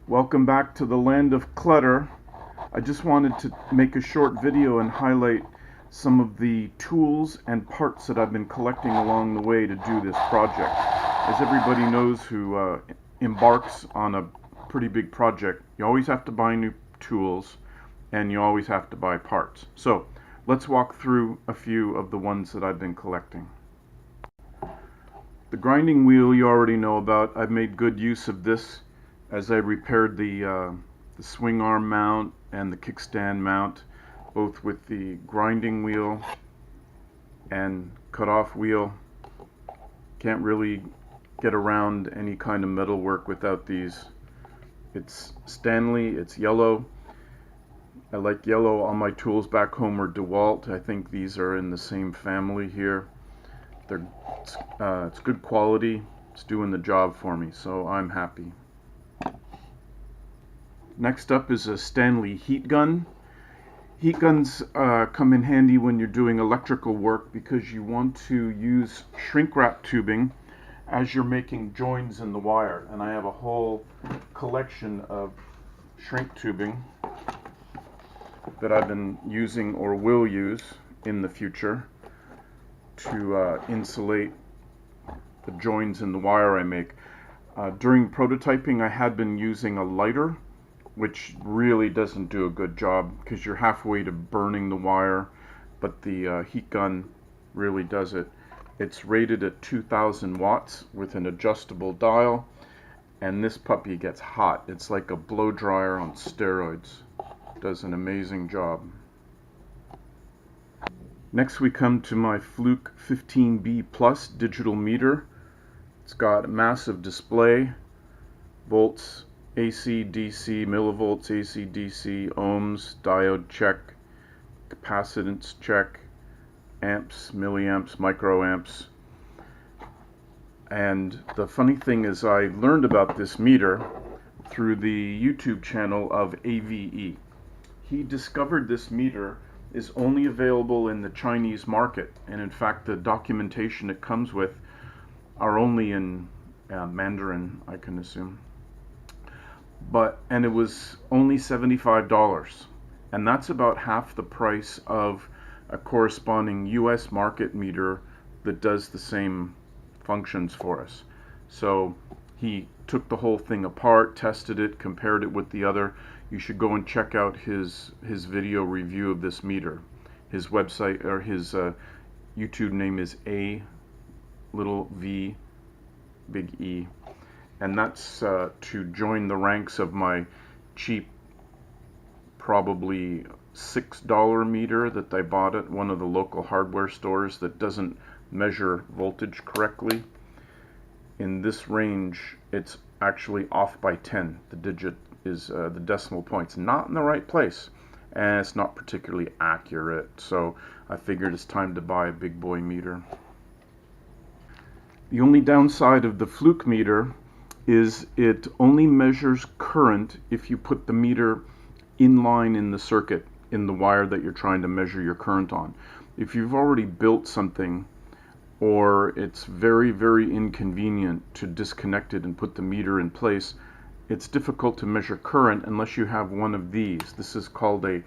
Welcome back to the land of clutter. I just wanted to make a short video and highlight some of the tools and parts that I've been collecting along the way to do this project. As everybody knows who embarks on a pretty big project, you always have to buy new tools and you always have to buy parts. So let's walk through a few of the ones that I've been collecting. The grinding wheel you already know about. I've made good use of this as I repaired the swing arm mount and the kickstand mount, both with the grinding wheel and cut-off wheel. Can't really get around any kind of metal work without these. It's Stanley, it's yellow. I like yellow. All my tools back home are DeWalt. I think these are in the same family here. It's good quality. It's doing the job for me, so I'm happy. Next up is a Stanley Heat Gun. Heat guns come in handy when you're doing electrical work because you want to use shrink wrap tubing as you're making joins in the wire. And I have a whole collection of shrink tubing that I've been using or will use in the future to insulate the joins in the wire I make. During prototyping, I had been using a lighter, which really doesn't do a good job because you're halfway to burning the wire, but the heat gun really does it. It's rated at 2000 watts with an adjustable dial, and this puppy gets hot. It's like a blow dryer on steroids. Does an amazing job. Next we come to my Fluke 15B Plus digital meter. It's got a massive display, volts, AC, DC, millivolts, AC, DC, ohms, diode check, capacitance check, amps, milliamps, microamps. And the funny thing is I learned about this meter through the YouTube channel of AVE. He discovered this meter is only available in the Chinese market, and in fact the documentation it comes with are only in Mandarin, I can assume. And it was only $75, and that's about half the price of a corresponding US market meter that does the same functions for us. So he took the whole thing apart, tested it, compared it with the other. You should go and check out his video review of this meter. His website or his YouTube name is A little V big E. And that's to join the ranks of my cheap, probably $6 meter that I bought at one of the local hardware stores that doesn't measure voltage correctly. In this range, it's actually off by 10. The digit is the decimal point's not in the right place, and it's not particularly accurate. So I figured it's time to buy a big boy meter. The only downside of the Fluke meter is it only measures current if you put the meter in line in the circuit, in the wire that you're trying to measure your current on. If you've already built something, or it's very, very inconvenient to disconnect it and put the meter in place, it's difficult to measure current unless you have one of these. This is called a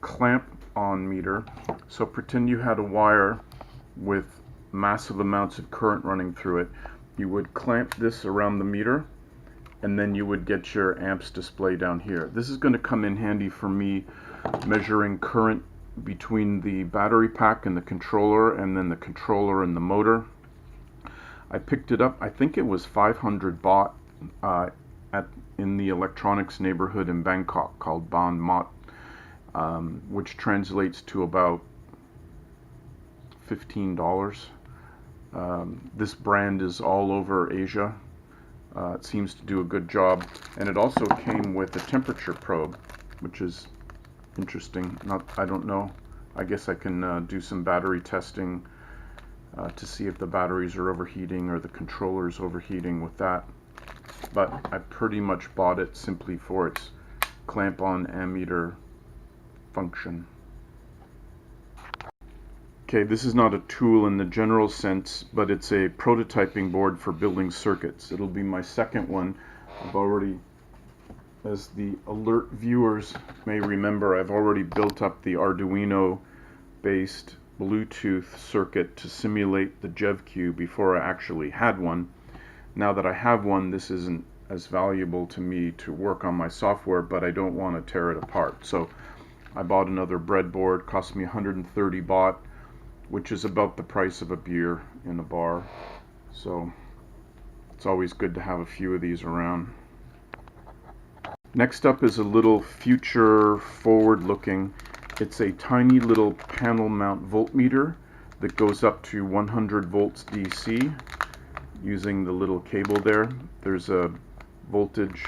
Clampon meter. So pretend you had a wire with massive amounts of current running through it. You would clamp this around the meter, and then you would get your amps display down here. This is going to come in handy for me measuring current between the battery pack and the controller, and then the controller and the motor. I picked it up, I think it was 500 baht in the electronics neighborhood in Bangkok called Ban Mat, which translates to about $15. This brand is all over Asia. It seems to do a good job, and it also came with a temperature probe, which is interesting. I don't know. I guess I can do some battery testing to see if the batteries are overheating or the controller is overheating with that. But I pretty much bought it simply for its Clampon Ammeter function. Okay, this is not a tool in the general sense, but it's a prototyping board for building circuits. It'll be my second one. I've already as the alert viewers may remember, I've already built up the Arduino based Bluetooth circuit to simulate the JevQ before I actually had one. Now that I have one, this isn't as valuable to me to work on my software, but I don't want to tear it apart. So I bought another breadboard, cost me 130 baht, which is about the price of a beer in a bar. So it's always good to have a few of these around. Next up is a little future forward looking. It's a tiny little panel mount voltmeter that goes up to 100 volts DC using the little cable there. There's a voltage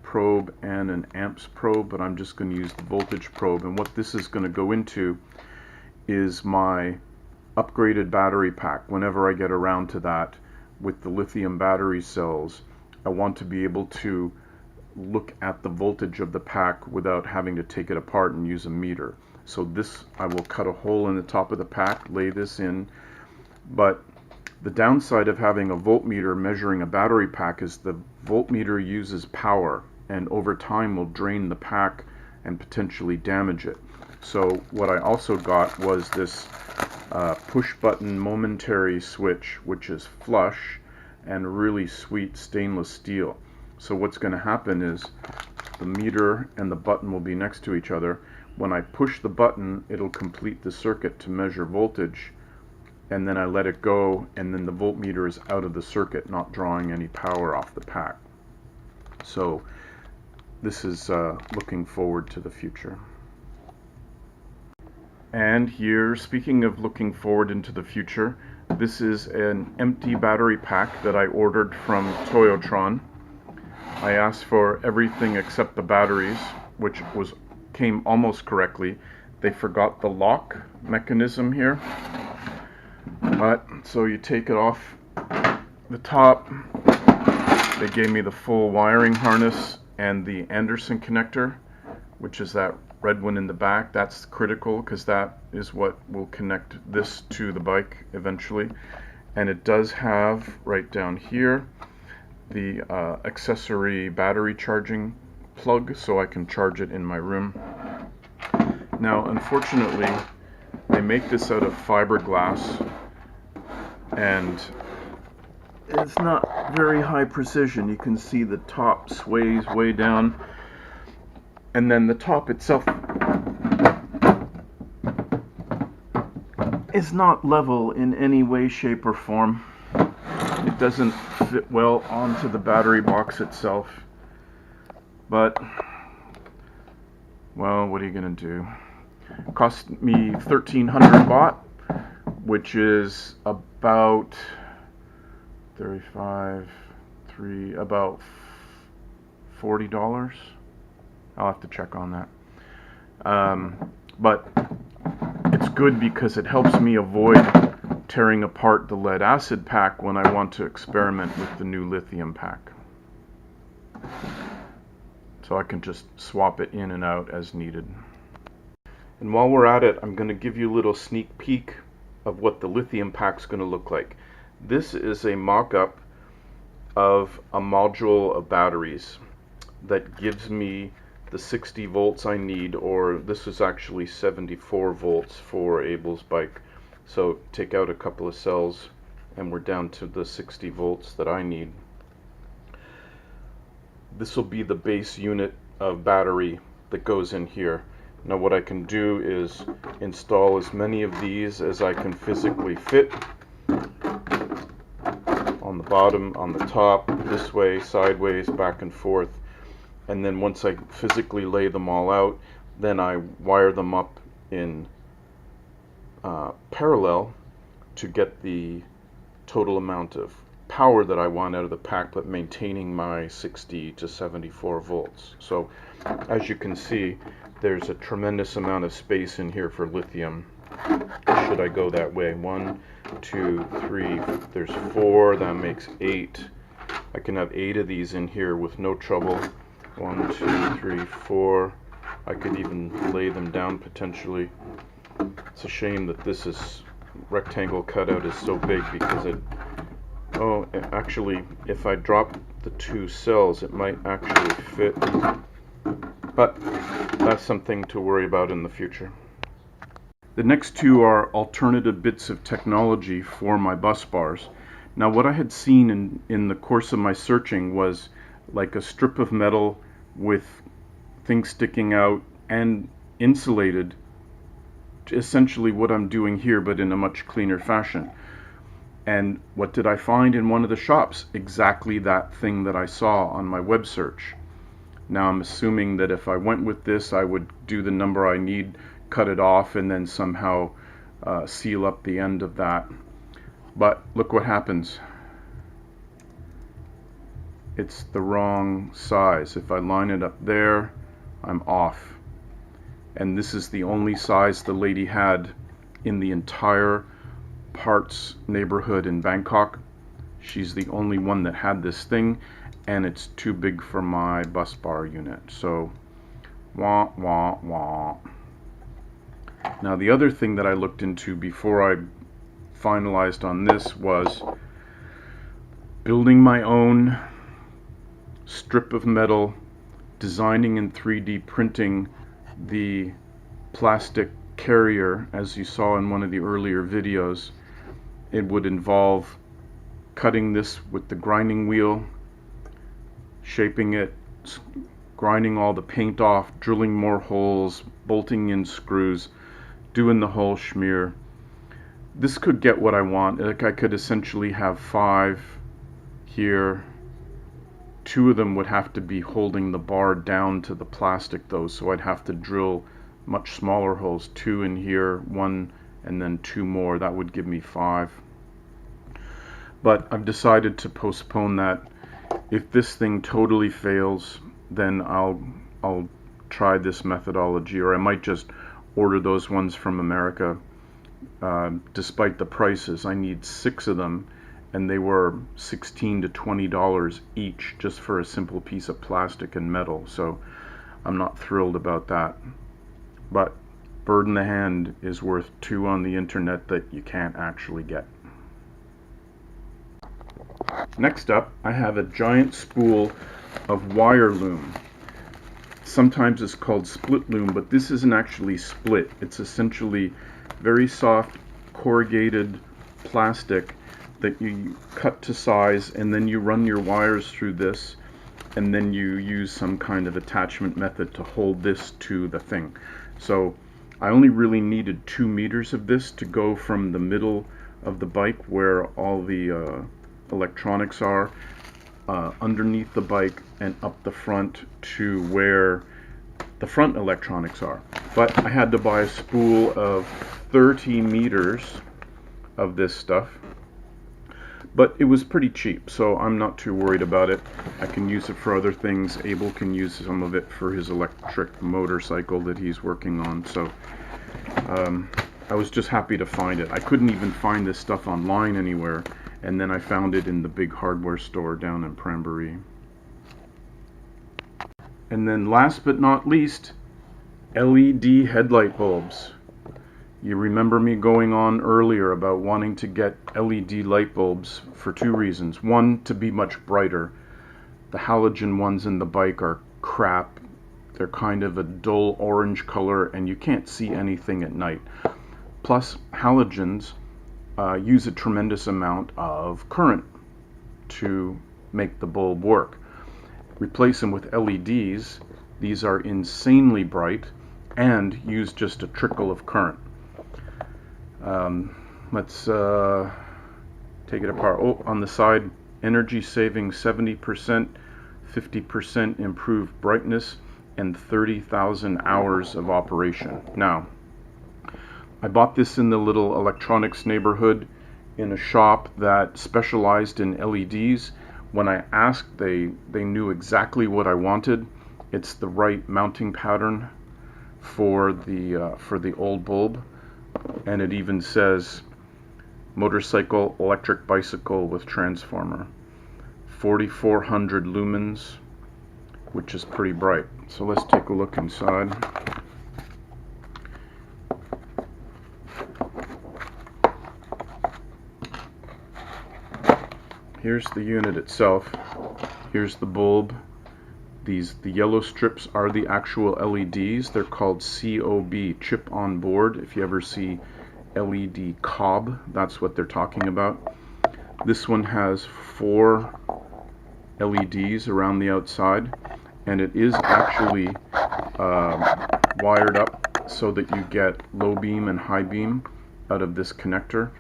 probe and an amps probe, but I'm just going to use the voltage probe. And what this is going to go into is my upgraded battery pack. Whenever I get around to that with the lithium battery cells, I want to be able to look at the voltage of the pack without having to take it apart and use a meter. So this, I will cut a hole in the top of the pack, lay this in, but the downside of having a voltmeter measuring a battery pack is the voltmeter uses power and over time will drain the pack and potentially damage it. So what I also got was this push button momentary switch, which is flush and really sweet stainless steel. So what's going to happen is the meter and the button will be next to each other. When I push the button, it'll complete the circuit to measure voltage, and then I let it go, and then the voltmeter is out of the circuit, not drawing any power off the pack. So this is looking forward to the future. And here, speaking of looking forward into the future, this is an empty battery pack that I ordered from Toyotron. I asked for everything except the batteries, which came almost correctly. They forgot the lock mechanism here. But so you take it off the top. They gave me the full wiring harness and the Anderson connector, which is that red one in the back. That's critical because that is what will connect this to the bike eventually. And it does have right down here the accessory battery charging plug, so I can charge it in my room. Now unfortunately they make this out of fiberglass and it's not very high precision. You can see the top sways way down, and then the top itself is not level in any way, shape, or form. It doesn't fit well onto the battery box itself, but well, what are you gonna do? It cost me 1,300 baht, which is about about $40. I'll have to check on that. But it's good because it helps me avoid tearing apart the lead acid pack when I want to experiment with the new lithium pack. So I can just swap it in and out as needed. And while we're at it, I'm going to give you a little sneak peek of what the lithium pack's going to look like. This is a mock-up of a module of batteries that gives me the 60 volts I need, or this is actually 74 volts for Abel's bike. So take out a couple of cells and we're down to the 60 volts that I need. This will be the base unit of battery that goes in here. Now what I can do is install as many of these as I can physically fit. On the bottom, on the top, this way, sideways, back and forth. And then once I physically lay them all out, then I wire them up in parallel to get the total amount of power that I want out of the pack, but maintaining my 60 to 74 volts. So as you can see, there's a tremendous amount of space in here for lithium. Should I go that way? 1, 2, 3, there's 4, that makes 8. I can have 8 of these in here with no trouble. 1, 2, 3, 4. I could even lay them down potentially. It's a shame that this is rectangle cutout is so big because actually if I drop the two cells, it might actually fit, but that's something to worry about in the future. The next two are alternative bits of technology for my bus bars. Now, what I had seen in the course of my searching was like a strip of metal with things sticking out and insulated, essentially what I'm doing here, but in a much cleaner fashion. And what did I find in one of the shops? Exactly that thing that I saw on my web search. Now I'm assuming that if I went with this, I would do the number I need, cut it off, and then somehow seal up the end of that. But look what happens. It's the wrong size. If I line it up there, I'm off. And this is the only size the lady had in the entire parts neighborhood in Bangkok. She's the only one that had this thing, and it's too big for my bus bar unit. So, wah, wah, wah. Now the other thing that I looked into before I finalized on this was building my own strip of metal, designing and 3D printing the plastic carrier, as you saw in one of the earlier videos. It would involve cutting this with the grinding wheel, shaping it, grinding all the paint off, drilling more holes, bolting in screws, doing the whole schmear. This could get what I want. Like, I could essentially have 5 here. 2 of them would have to be holding the bar down to the plastic though, so I'd have to drill much smaller holes, 2 in here, 1, and then 2 more. That would give me 5. But I've decided to postpone that. If this thing totally fails, then I'll try this methodology, or I might just order those ones from America. Despite the prices, I need 6 of them, and they were $16 to $20 each just for a simple piece of plastic and metal. So I'm not thrilled about that. But bird in the hand is worth 2 on the internet that you can't actually get. Next up, I have a giant spool of wire loom. Sometimes it's called split loom, but this isn't actually split. It's essentially very soft corrugated plastic that you cut to size, and then you run your wires through this, and then you use some kind of attachment method to hold this to the thing. So I only really needed 2 meters of this to go from the middle of the bike where all the electronics are, underneath the bike, and up the front to where the front electronics are. But I had to buy a spool of 30 meters of this stuff, but it was pretty cheap, so I'm not too worried about it. I can use it for other things. Abel can use some of it for his electric motorcycle that he's working on. So I was just happy to find it. I couldn't even find this stuff online anywhere, and then I found it in the big hardware store down in Prambury. And then last but not least, LED headlight bulbs. You remember me going on earlier about wanting to get LED light bulbs for 2 reasons. One, to be much brighter. The halogen ones in the bike are crap. They're kind of a dull orange color, and you can't see anything at night. Plus, halogens use a tremendous amount of current to make the bulb work. Replace them with LEDs. These are insanely bright and use just a trickle of current. Let's take it apart. Oh, on the side, energy saving 70%, 50% improved brightness, and 30,000 hours of operation. Now, I bought this in the little electronics neighborhood in a shop that specialized in LEDs. When I asked, they knew exactly what I wanted. It's the right mounting pattern for the old bulb, and it even says motorcycle electric bicycle with transformer. 4,400 lumens, which is pretty bright. So let's take a look inside. Here's the unit itself. Here's the bulb. The yellow strips are the actual LEDs. They're called COB, chip on board. If you ever see LED cob, that's what they're talking about. This one has 4 LEDs around the outside, and it is actually wired up so that you get low beam and high beam out of this connector.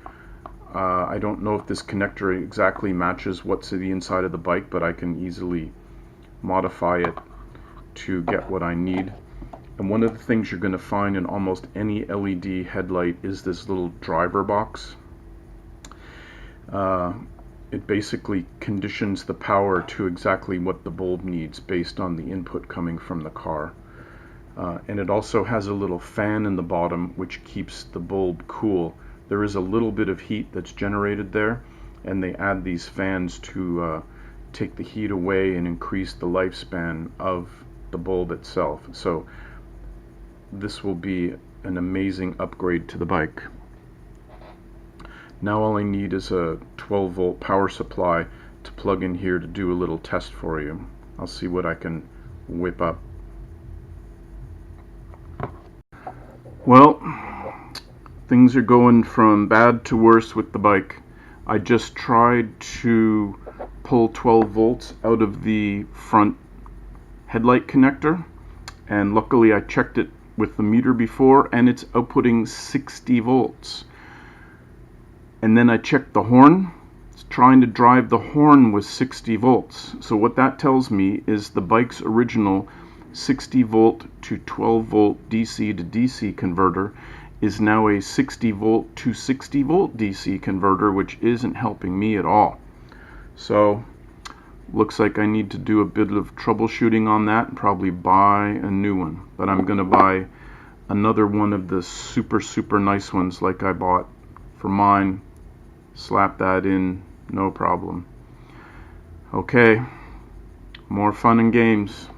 I don't know if this connector exactly matches what's in the inside of the bike, but I can easily modify it to get what I need. And one of the things you're going to find in almost any LED headlight is this little driver box. It basically conditions the power to exactly what the bulb needs based on the input coming from the car. And it also has a little fan in the bottom which keeps the bulb cool. There is a little bit of heat that's generated there, and they add these fans to take the heat away and increase the lifespan of the bulb itself. So this will be an amazing upgrade to the bike. Now all I need is a 12-volt power supply to plug in here to do a little test for you. I'll see what I can whip up. Well, things are going from bad to worse with the bike. I just tried to pull 12 volts out of the front headlight connector, and luckily I checked it with the meter before and it's outputting 60 volts. And then I checked the horn. It's trying to drive the horn with 60 volts. So what that tells me is the bike's original 60 volt to 12 volt DC to DC converter is now a 60 volt to 60 volt DC converter, which isn't helping me at all. So looks like I need to do a bit of troubleshooting on that and probably buy a new one. But I'm going to buy another one of the super nice ones like I bought for mine. Slap that in, no problem. Okay, more fun and games.